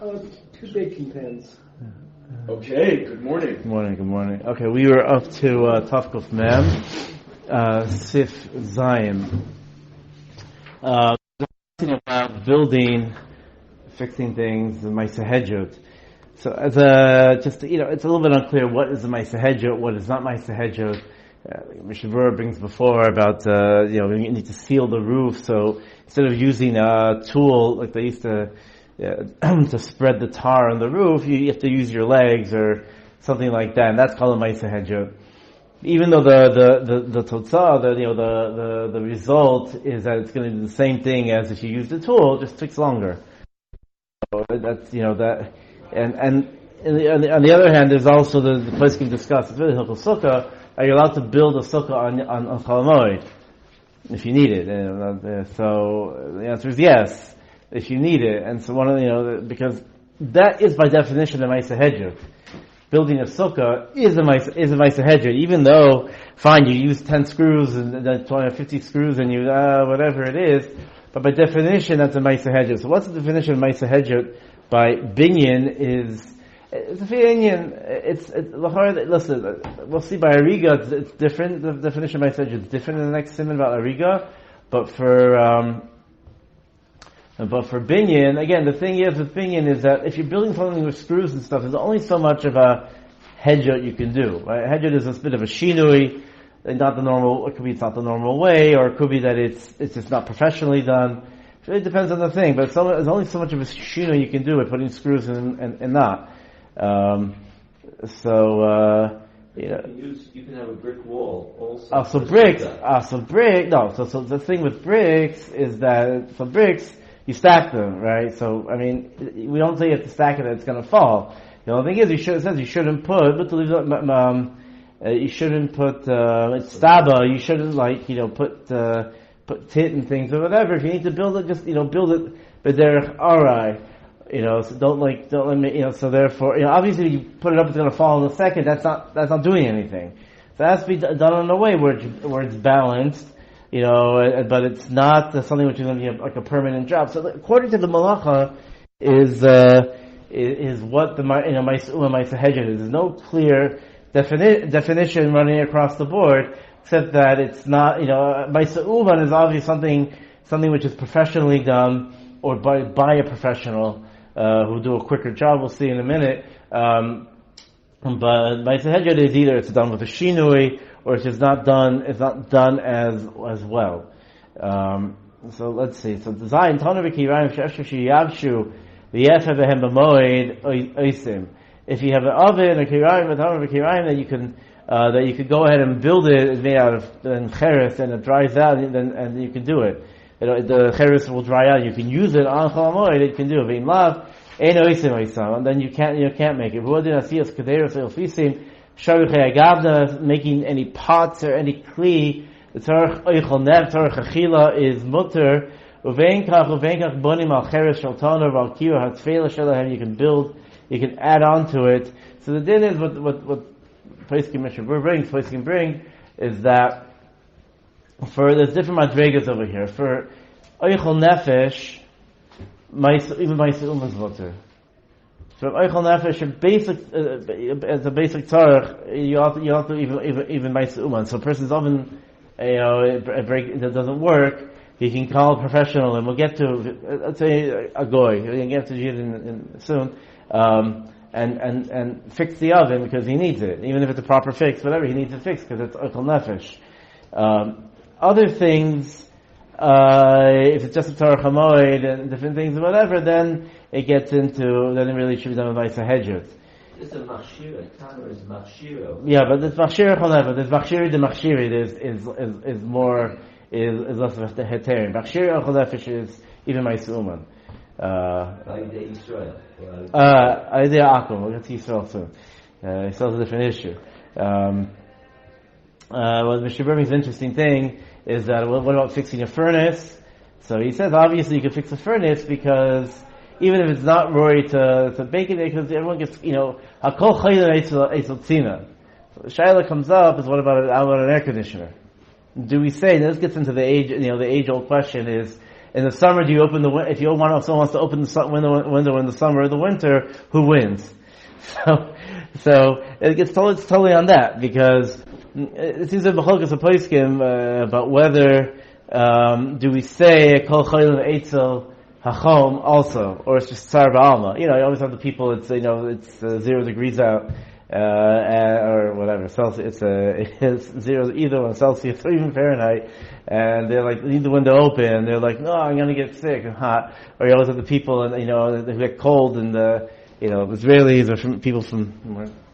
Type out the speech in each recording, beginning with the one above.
Two baking pans. Okay, good morning. Good morning. Okay, we were up to Tafkuf Mem, Sif Zion. Talking about building, fixing things, and Maisa Hedjot. So as it's a little bit unclear what is a Maisa Hedjot, what is not Maisa Hedjot. Mishavur brings before about, we need to seal the roof, so instead of using a tool like they used to spread the tar on the roof, you have to use your legs or something like that, and that's called a Maisa Hedjot. Even though the totzah, the result is that it's going to do the same thing as if you used a tool, it just takes longer. So that's, and on the other hand, there's also the place can discuss, it's really Hilchos Sukkah. Are you allowed to build a sukkah on Chol HaMoed if you need it? So the answer is yes, if you need it. And so because that is by definition a Maisa Hedjot. Building a sukkah is a Maisa Hedjot, even though fine you use 10 screws and 50 screws and you whatever it is, but by definition that's a Maisa Hedjot. So what's the definition of Maisa Hedjot by binyan It's a opinion. Listen, we'll see by Ariga, it's different. The definition of Maisa Hedjot is different in the next simon about Ariga. But for binyan, again, the thing is with binyan is that if you're building something with screws and stuff, there's only so much of a hedjot you can do. Right? Hedjot is a bit of a shinui, not the normal. It could be it's not the normal way, or it could be that it's just not professionally done. It really depends on the thing. But there's only so much of a shinui you can do by putting screws in and not. You can have a brick wall also. So the thing with bricks is that for bricks you stack them, right? So we don't say you have to stack it that it's going to fall. The only thing is it says you shouldn't put it's staba. You shouldn't put tit and things or whatever. If you need to build it, just build it. But they're alright. So don't let me, so therefore, obviously if you put it up, it's going to fall in a second. That's not doing anything. So it has to be done in a way where it's balanced, but it's not something which is going to be like a permanent job. So according to the Malacha, is what the Maisa Hedjot is. There's no clear definition running across the board, except that it's not, Maisa Uman is obviously something which is professionally done, or by a professional, who do a quicker job. We'll see in a minute. But Maisa Hedjot is either it's done with a shinui, or it's just not done. It's not done as well. So let's see. So design Tana v'kirayim she'efshar sheyavshu v'yefa behem b'moed oisim. If you have an oven or kirayim or Tana v'kirayim that you could go ahead and build it. It's made out of cheres and it dries out, and you can do it. The cheres will dry out. You can use it on Chol HaMoed. It can do it. Ve'im lav ein oisim oisam, and then you can't make it. V'odin asiyas kaderos elfisim sharuchei agavna, making any pots or any kli. The tzarich oichol nev tzarich achila is mutter. Uvein kach bonim al cheres shel toner v'al kiyur hatzfeila shelahem. You can add on to it. So the din is what Pesach Mishnah bring is that there's different madregas over here. For oichol nefesh, even Maisa Uman's mutter. So oichol nefesh, as a basic tzarech, you have to even Maisa Uman. So a person's oven, that doesn't work, he can call a professional, and we'll get to, let's say, a goy. We'll get to it soon. And fix the oven because he needs it. Even if it's a proper fix, whatever, he needs it fixed because it's oichol nefesh. Other things, if it's just a Torah HaMoed and different things or whatever, then it really should be done with Maisa Hedjot. It's a machshira. Tanner is machshira. Yeah, but there's machshira cholev. There's machshiri. The machshiri is more less of a heterim. Machshira cholefish is even Maisa Uman. Idea Israel. Idea Akum. We'll get to Yisrael soon. Yisrael's a different issue. What Mr. Birming's interesting thing is that what about fixing a furnace? So he says obviously you can fix a furnace because even if it's not rory to bake it, because everyone gets, hakol chayil eitzel tzina. So the shaila comes up is what about an air conditioner? Do we say, and this gets into the age old question is In the summer, do you open if someone wants to open the window in the summer or the winter, who wins? So it's totally on that, because it seems that B'cholkas a poskim about whether do we say Kol Chayil Eitzel Hachom also, or it's just Tsar Ba'alma. You always have the people. It's 0 degrees out, or whatever Celsius. It's 0 either on Celsius or even Fahrenheit, and they're like, leave the window open. And they're like, no, I'm gonna get sick and hot. Or you always have the people, and who get cold, and Israelis or people from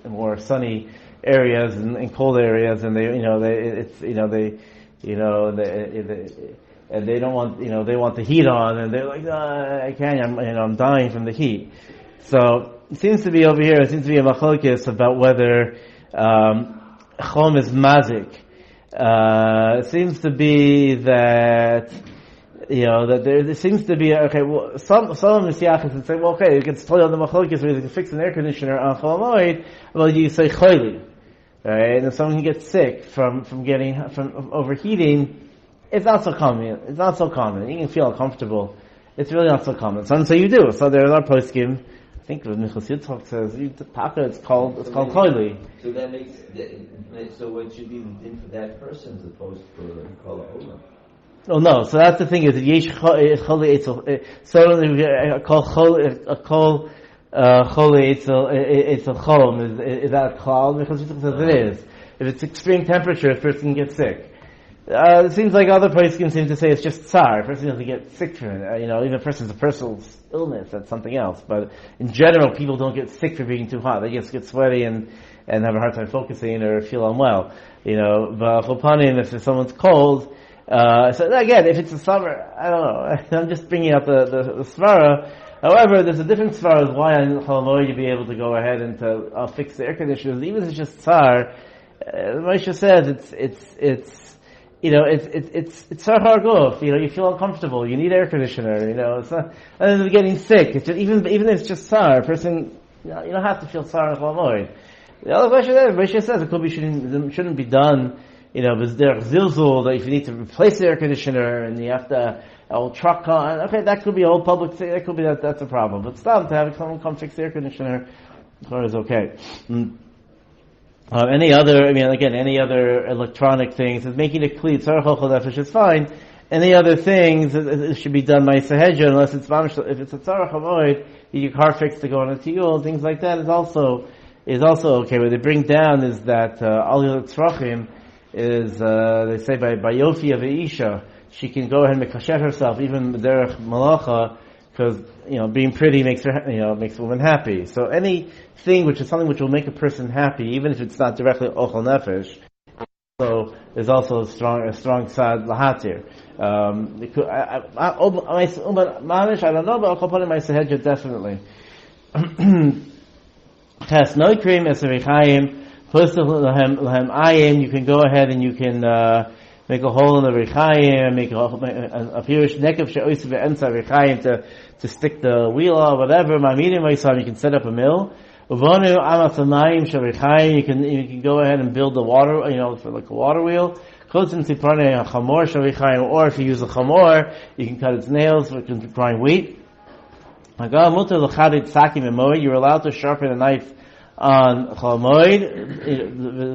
more sunny areas and cold areas, and they and they don't want, they want the heat on, and they're like, I can't, I'm dying from the heat. So it seems to be over here, it seems to be a machlokes about whether chom is mazik. It seems to be that that there seems to be some of the siachas would say, well, okay, you can tell on the machlokes where you can fix an air conditioner on Chol HaMoed. Well, you say choili, right? And if someone gets sick from overheating, it's not so common. It's not so common. You can feel uncomfortable. It's really not so common. Some say you do. So there are poskim. I think what Michal Yitzchak says, it's called choili. So that makes so what should be the din for that person as opposed to Kol HaOlam? Oh no, so that's the thing is that yesh choli etzel. So kol choli etzel cholom is that chol? Because it says it is. If it's extreme temperature, a person can get sick. It seems like other poskim seem to say it's just tsar. A person doesn't get sick from it. Even if a person's a personal illness, that's something else. But in general, people don't get sick for being too hot. They just get sweaty and have a hard time focusing or feel unwell. But if someone's cold. So again, if it's the summer, I don't know. I'm just bringing up the svara. However, there's a different svara of why on Chol HaMoed you'd be able to go ahead and to fix the air conditioners, even if it's just tsar. Moshe says it's tsar harguf. You feel uncomfortable. You need air conditioner. It's not other than getting sick. It's just, even if it's just tsar, a person you don't have to feel tsar on Chol HaMoed. The other question is, Moshe says it could be shouldn't be done. There's zilzul that if you need to replace the air conditioner and you have to old truck on. Okay, that could be a whole public thing. That could be that's a problem. But stop to have someone come fix the air conditioner, is okay. Any other electronic things is making it clean. Tzarech ochel nefesh is fine. Any other things it should be done by sehedja unless it's mamish. If it's a tzarech HaMoed, your car fix to go on a tiyul, things like that is also okay. What they bring down is that aliyah tzrachim is they say by yofi of Isha, she can go ahead and mekashet herself even derech malacha, because being pretty makes her makes a woman happy. So anything which is something which will make a person happy, even if it's not directly ochel nefesh, so is also a strong side lahatir. I don't know, but I'll put in my sehedja definitely. Ches noikrim Orach Chaim. You can go ahead and you can make a hole in the Orach Chaim, make a pirush nekev she'oisiv ve'emtza Orach Chaim to stick the wheel or whatever. You can set up a mill. Uvonu amas hamayim she'Orach Chaim. You can go ahead and build the water, for like a water wheel. Kotzim tiparnei a chamor she'Orach Chaim, or if you use a chamor, you can cut its nails, or you can grind wheat. You're allowed to sharpen a knife on Chol HaMoed,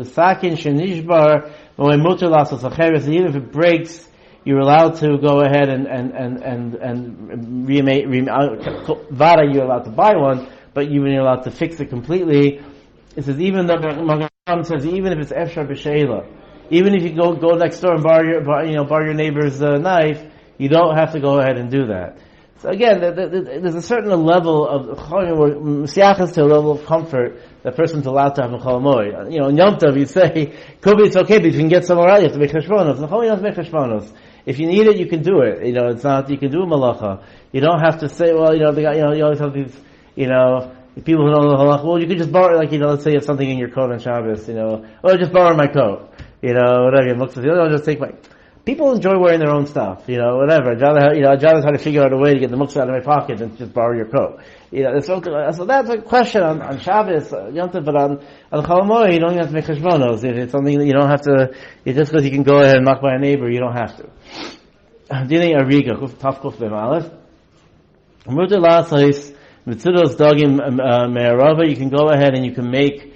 the sakin shenishbar, even if it breaks, you're allowed to go ahead and vada, you're allowed to buy one, but you're allowed to fix it completely. It says even if it's efshar b'sheila, even if you go next door and borrow your neighbor's knife, you don't have to go ahead and do that. So again, there's a certain level of siachas to a level of comfort that a person's allowed to have in Chol HaMoed. In Yom Tov you say, could be it's okay, but if you can get somewhere else, you have to make cheshbonos. The Chol HaMoed doesn't make cheshbonos. If you need it, you can do it. It's not, you can do a malacha. You don't have to say, well, you always have these, people who know the halacha, well, you could just borrow, let's say you have something in your coat on Shabbos, just borrow my coat. Whatever, I'll just take my... People enjoy wearing their own stuff, whatever. I'd rather try to figure out a way to get the muktzah out of my pocket than just borrow your coat. So that's a question on Shabbos, Yom Tov, but on Chol HaMoed, you don't have to make cheshbonos. If it's something that you don't have to, just because you can go ahead and knock by a neighbor, you don't have to. Dini Ariga, Taf Kuf Bem Aleph. Mutter Lasais, Mitzudos Dogim Me'arava, you can go ahead and you can make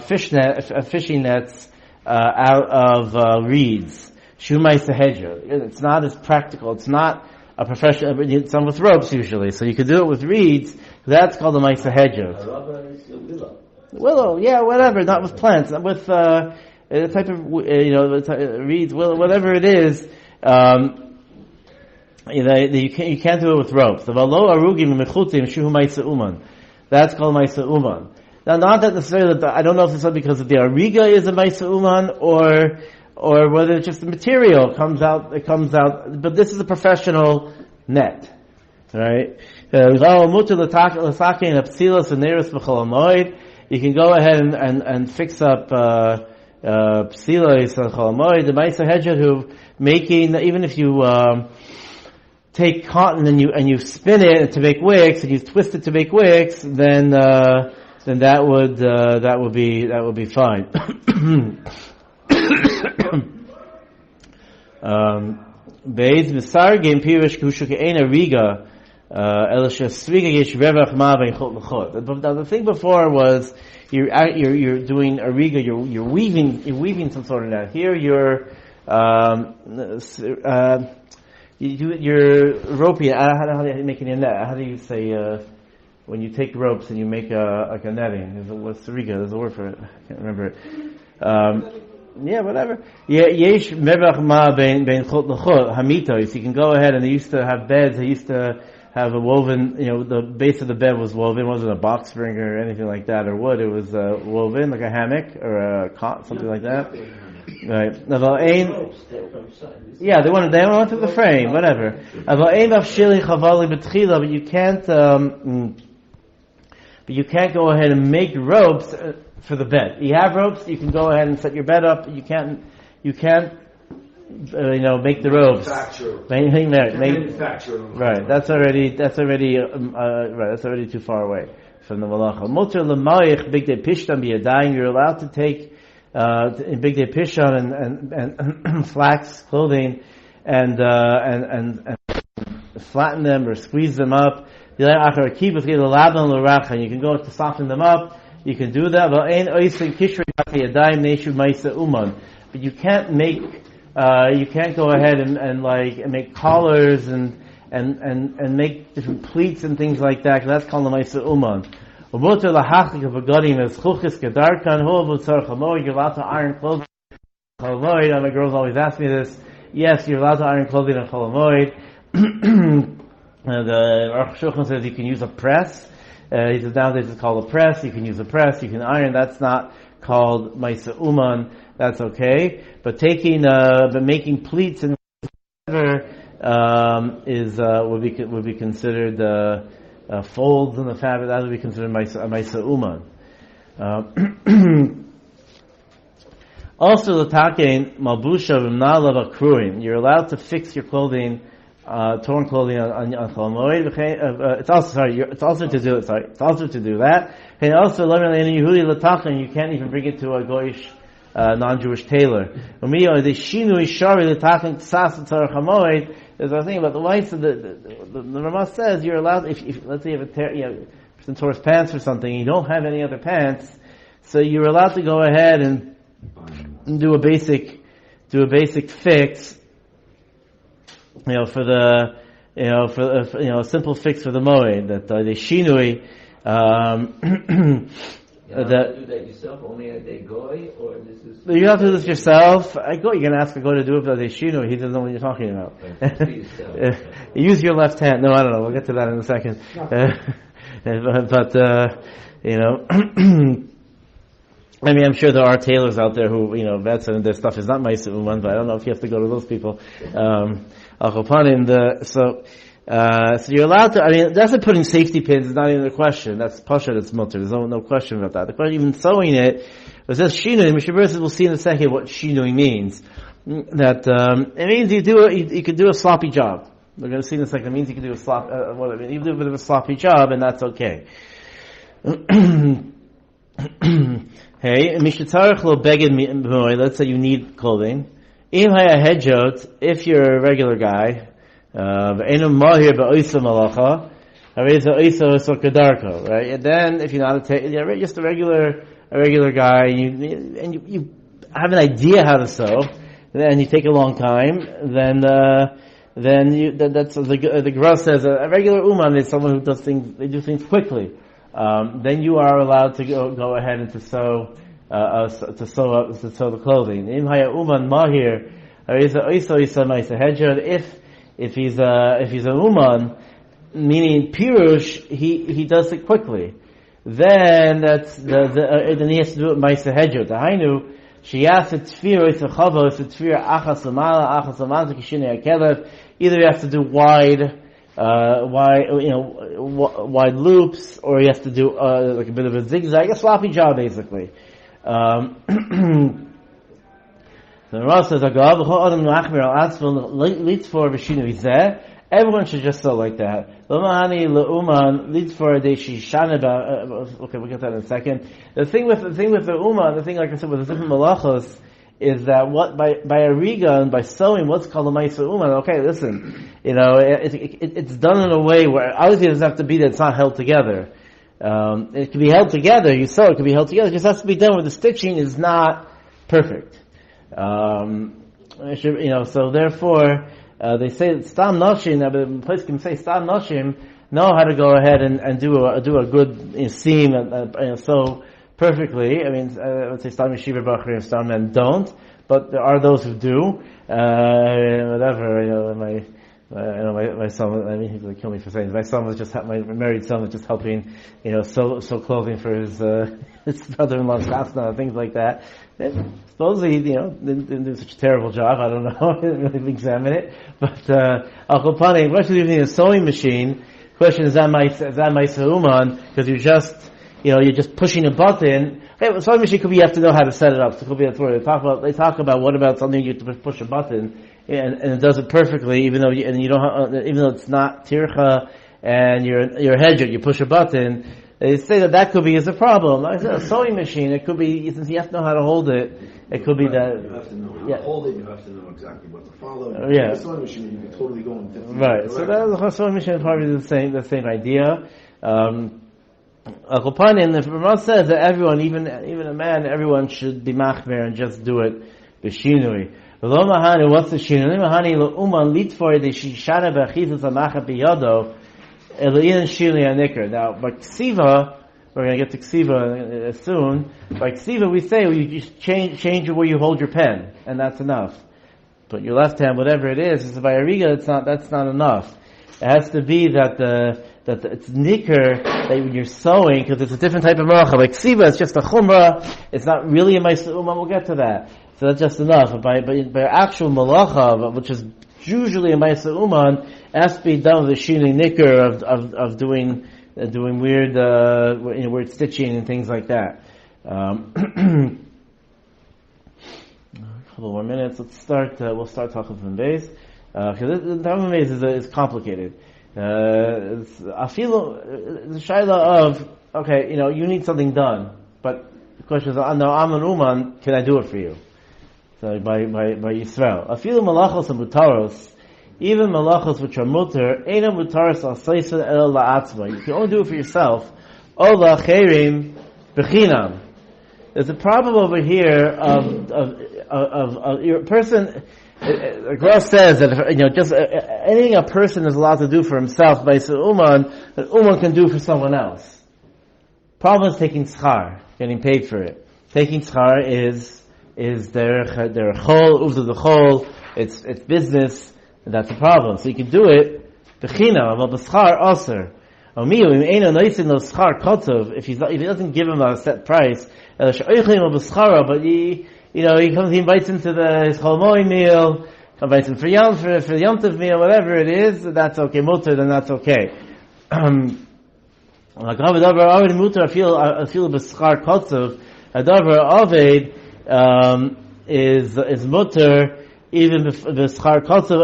fishing nets out of reeds. Shumai Sahedra. It's not as practical. It's not a professional. It's done with ropes usually, so you could do it with reeds. That's called a Maisa Hedra. Willow, yeah, whatever. Not with plants. Not with a type of reeds. Willow, whatever it is. You can't do it with ropes. The valo arugim mechutim shuhu Maisa Uman. That's called Maisa Uman. Now, not that necessarily. I don't know if it's because the ariga is a Maisa Uman or whether it's just the material comes out, but this is a professional net, right? You can go ahead and fix up, psilos and chol hamoed. The Maisa Hedra who making, even if you, take cotton and you spin it to make wicks and you twist it to make wicks, then that would be fine. Beis Misargim Pirish Kushukeina Riga Elisha Sriga Yesh Revach Ma Ben Chot L'Chot. The thing before was you're doing a riga, you're weaving some sort of net. Here you're roping. How do you make a net? How do you say when you take ropes and you make a netting? What's the riga? There's a word for it. I can't remember it. Yeah, whatever. Yeah, yesh mevach ma ben chot l'chot hamitos. You can go ahead, and they used to have beds. They used to have a woven. The base of the bed was woven. It wasn't a box spring or anything like that, or wood. It was woven like a hammock or a cot, something like that. Right. Yeah, they went to the frame, whatever. But you can't go ahead and make ropes for the bed. You have ropes, you can go ahead and set your bed up. You can't make the ropes. Manufacture. Right. That's already too far away from the malacha. Mutter l'mayich bigdei pishtan biyadayim. You're allowed to take in bigdei pishtan and flax clothing and flatten them or squeeze them up. You can go to soften them up. You can do that. But you can't go ahead and make collars and make different pleats and things like that. That's called the Maisa Uman. You're allowed to iron clothing. My girls always ask me this. Yes, you're allowed to iron clothing on Chol hamoed. The Aruch Shulchan says you can use a press. He says nowadays it's called a press. You can use a press. You can iron. That's not called Maisa Uman. That's okay. But making pleats and whatever would be considered folds in the fabric. That would be considered Maisa Uman. Also, the takein malbusha v'mnala v'kruim. You're allowed to fix your clothing. Torn clothing on Chol hamoed. It's also to do that. And also, you can't even bring it to a goyish, non-Jewish tailor. There's a thing about the wife. The Rama says you're allowed, if let's say you have some Torah's pants or something, you don't have any other pants, so you're allowed to go ahead and do a basic fix. A simple fix for the moed that the shinui. Do that yourself only at a goy, or this is? You have to do this yourself. You can ask a goy to do it, but the shinui, he doesn't know what you're talking about. Use your left hand. No, I don't know. We'll get to that in a second. I mean, I'm sure there are tailors out there who, vets and their stuff is not Maisa Uman, but I don't know if you have to go to those people. So you're allowed to, that's not putting safety pins, it's not even a question. That's pasha, that's mutter. There's no question about that. The question, even sewing it says shinui. Mishnah says, we'll see in a second what shinui means. That, it means you could do a sloppy job. We're going to see in a second. It means you can do a you do a bit of a sloppy job, and that's okay. Hey, let's say you need clothing. Im haya hedjot, if you're a regular guy, ve'enu mahir ba'oisa malacha, hareza oisa so kedarko, right? And then if you're not just a regular guy, and you have an idea how to sew, and you take a long time, then that's the Gemara says a regular uman is someone who does things. They do things quickly. Then you are allowed to go ahead and to sew the clothing. Im haya uman mahir, if he's a uman, meaning pirush, he does it quickly. Then then he has to do it ma'aseh hedjot. The hainu. Either you have to do wide loops, or you have to do like a bit of a zigzag, a sloppy job basically. The Rav says, everyone should just sew like that. Okay, we'll get that in a second. The thing with the Uman, the thing like I said with the different malachos, is that what by ariga and by sewing, what's called a ma'aseh Uman. Okay, listen, it's done in a way where obviously it doesn't have to be that it's not held together. It can be held together. You sew, it can be held together. It just has to be done where the stitching is not perfect. So therefore. They say that Stam Noshim, the place can say Stam Noshim know how to go ahead and do a good seam and sew perfectly. I mean, I would say Stam Yeshiva Bachri and Stam men don't, but there are those who do. Whatever, my son, I mean, he's going to kill me for saying this. My son was just, my married son was just helping, sew clothing for his brother-in-law's chasna and things like that. And supposedly, didn't do such a terrible job. I don't know. I didn't really examine it. But, Al-Khopani, question if you need a sewing machine, question is that ma'aseh uman, because you're just pushing a button. Hey, a sewing machine could be, you have to know how to set it up. So it could be that's where they talk about what about something you have to push a button, and it does it perfectly, even though even though it's not tircha, and you're hedged, you push a button. They say that could be as a problem. Like I said, a sewing machine, it could be, since you have to know how to hold it, it could be that... You have to know how to hold it, you have to know exactly what to follow. Yeah. A sewing machine, you can totally go in different right, so the sewing machine is probably the same idea. Al-Qapanin, the Ramah says that everyone, even a man, everyone should be machmer and just do it b'shinui. V'lo mahani, what's the shinui? Mahani l'uman litfor de shishana b'achizas ha'macha b'yado Elian Shili Anikr. Now, by Ksiva, we're going to get to Ksiva soon. By Ksiva, we say you just change where you hold your pen, and that's enough. But your left hand, whatever it is by Ariga, that's not enough. It has to be that it's Nikr, that when you're sewing, because it's a different type of meracha. Like Ksiva, it's just a chumrah, it's not really a ma'aseh uman, we'll get to that. So that's just enough. But by actual malacha, which is usually a ma'aseh uman, has to be done with the shini nicker of doing weird weird stitching and things like that. A couple more minutes. Let's start. We'll start talking from base because the base is complicated. I feel the shaila of okay, you need something done, but the question is, no, I'm an uman. Can I do it for you? So by Yisrael, I feel malachos and mutaros. Even malachos which are mutar, eina mutaros al seisa el la'atzma. You can only do it for yourself. O la'cherim b'chinam. There's a problem over here of your person. The Gemara says that just anything a person is allowed to do for himself by uman, that uman can do for someone else. Problem is taking schar, getting paid for it. Taking schar is their chol, uvda the chol. It's business. And that's the problem. So you can do it b'china, but b'schar aser. If he doesn't give him a set price, but he comes, he invites him to his HaMoed meal, invites him for the Yom meal, whatever it is, that's okay. Mutter, then that's okay. Is mutter. Even the schar kotzav,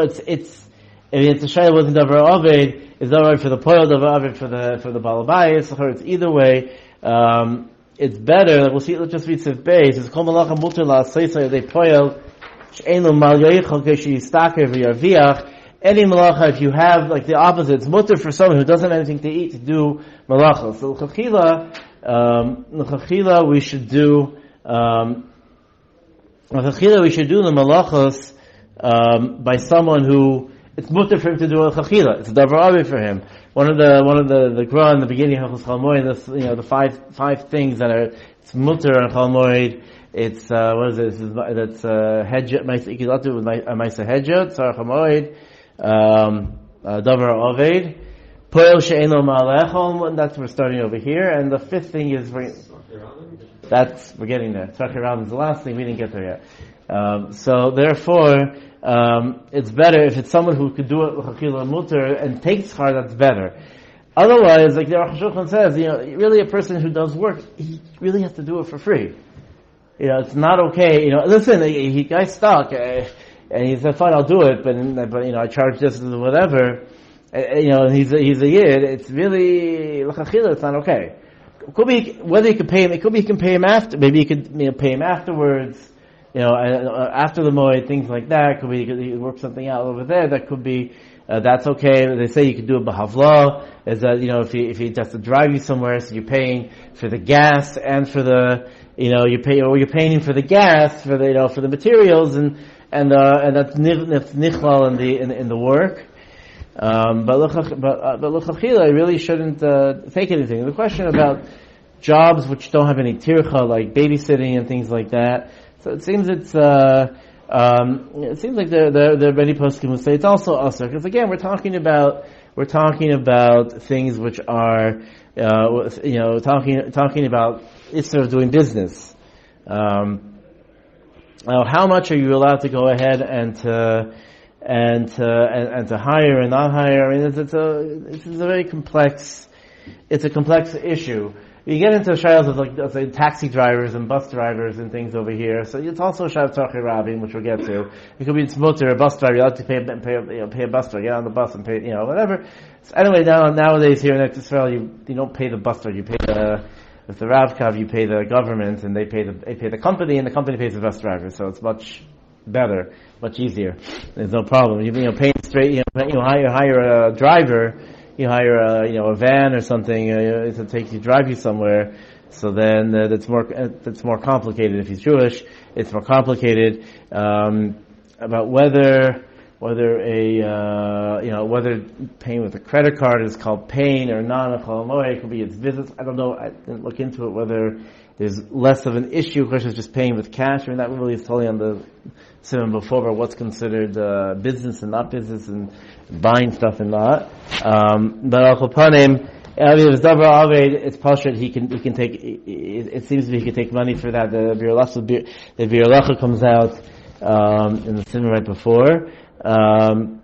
it's a shayla wasn't davar aved, it's davar for the poil, davar aved for the balabayis. It's either way. It's better. We'll see. Let's just read Sif Beis. It's kol malacha muter la seisay they poil She'enu mal yoichel keshiyistaker v'yarviach. Any malacha, if you have like the opposite, it's mutter for someone who doesn't have anything to eat to do malacha. So l'chachila we should do the malachos by someone who it's mutter for him to do l'chachila. It's davar avi for him. One of the Gra in the beginning of HaMoed, the five things that are it's mutter on HaMoed. It's what is it? That's hedjot ma'aseh ikilatu with ma'aseh hedjot tzarach HaMoed. Davar Oved, Poel She'eno Ma'alechol, and that's we're starting over here. And the fifth thing is we're getting there. Tzachir is the last thing, we didn't get there yet. So therefore, it's better if it's someone who could do it l'chachila muter and takes schar, that's better. Otherwise, like the Aruch Shulchan says, really a person who does work, he really has to do it for free. It's not okay. Listen, he guy's stuck. And he said, fine, I'll do it, but I charge this and whatever. And he's a yid. It's really l'chachila. It's not okay. It could be whether you could pay him. It could be you can pay him after. Maybe you could pay him afterwards. After the moed, things like that. Could be you could work something out over there. That could be that's okay. They say you could do it b'havla. Is that if he has to drive you somewhere, so you're paying for the gas and for the you're paying him for the gas for the for the materials and that's nichlal in the work. But l'chachila really shouldn't take anything. The question about jobs which don't have any tircha, like babysitting and things like that. So it seems it seems like there are many poskim who say it's also usher, because again we're talking about things which are talking about isser of doing business. Now, how much are you allowed to go ahead and to hire and not hire? I mean, it's a very complex issue. You get into shaylos of let's say taxi drivers and bus drivers and things over here. So it's also a shayla tzarchei rabim, which we'll get to. It could be it's mutter, a bus driver. You have to pay a bus driver, get on the bus and pay whatever. So anyway, nowadays here in Eretz Yisrael, you don't pay the bus driver. You pay with the Ravkav, you pay the government, and they pay the company, and the company pays the bus driver. So it's much better, much easier. There's no problem. You pay straight. You hire a driver. You hire a van or something to drive you somewhere. So then that's more complicated. If he's Jewish, it's more complicated about whether paying with a credit card is called paying or not. It could be its visits. I don't know. I didn't look into it whether there's less of an issue. Of course, it's just paying with cash. I mean, that really is totally on the simon before about what's considered business and not business and buying stuff and not. But al kopanim, if it's davar aved, it's pashut. He can take. It seems to be he can take money for that. The bir lacha comes out in the simon right before. The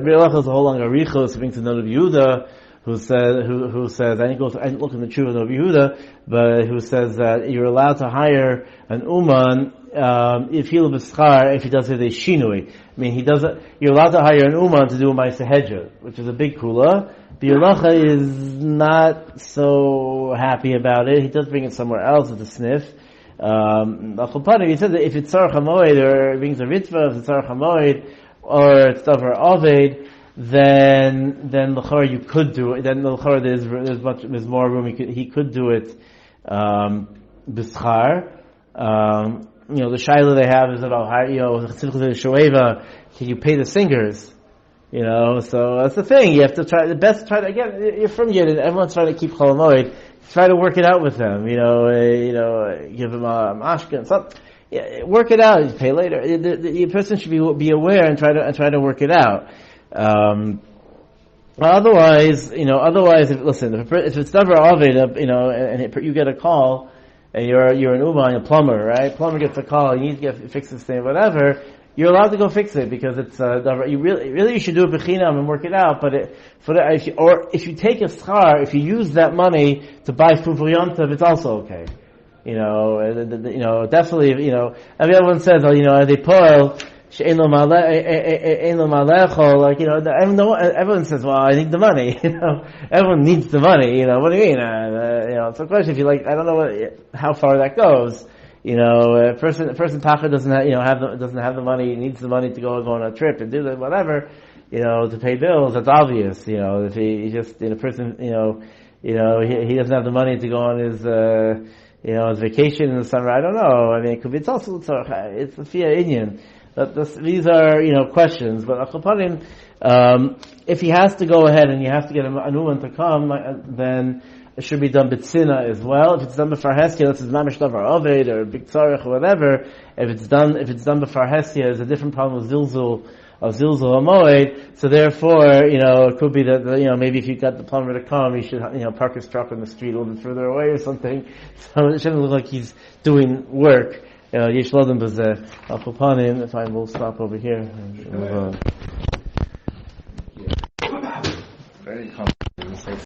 bir lacha is a whole long arichos brings to Noda Yehuda, who says I didn't look in the truth of Noda Yehuda, but who says that you're allowed to hire an uman if he if he does it a shinui. I mean, you're allowed to hire an uman to do a ma'aseh hedjot, which is a big kula. Bir lacha is not so happy about it. He does bring it somewhere else with a sniff. He said that if it's tzarach HaMoed or it brings a ritva, if it's tzarach HaMoed or it's davar aved, then l'chor you could do it. Then l'chor there's more room. He could do it b'schar. The shaila they have is about can you pay the singers? So that's the thing. You have to try again. You're from Yid, and everyone's trying to keep Chol HaMoed. Try to work it out with them. Give them a mashka and something. Yeah, work it out. You pay later. The person should be aware and try to work it out. Otherwise, if it's davar aved, and you get a call, and you're an uman, a plumber, right? Plumber gets a call, you need to fix this thing, whatever. You're allowed to go fix it because it's you really should do it b'chinam and work it out. But if you take a schar, if you use that money to buy food for Yom Tov, it's also okay. Definitely. Everyone says, they poil she'en lo malechol. Everyone says, well, I need the money. Everyone needs the money. What do you mean? It's a question. If you I don't know how far that goes. a person Pacha doesn't have the money, needs the money to go on a trip and do whatever, to pay bills. That's obvious. If he just person, he doesn't have the money to go on his his vacation in the summer. I don't know. I mean, it could be. It's also it's a Fia Inyan. These are questions. But if he has to go ahead and you have to get a new one to come, then it should be done b'tzina as well. If it's done b'far Heskia, this is mamish davar oved or big tzarech or whatever. If it's done b'far Heskia, there's a different problem with zilzul HaMoed. So therefore, it could be that maybe if you got the plumber to come, he should park his truck on the street a little bit further away or something. So it shouldn't look like he's doing work. Yesh Lodim Bazeh. Al Chupanim. If I will stop over here. And move on. Very comfortable.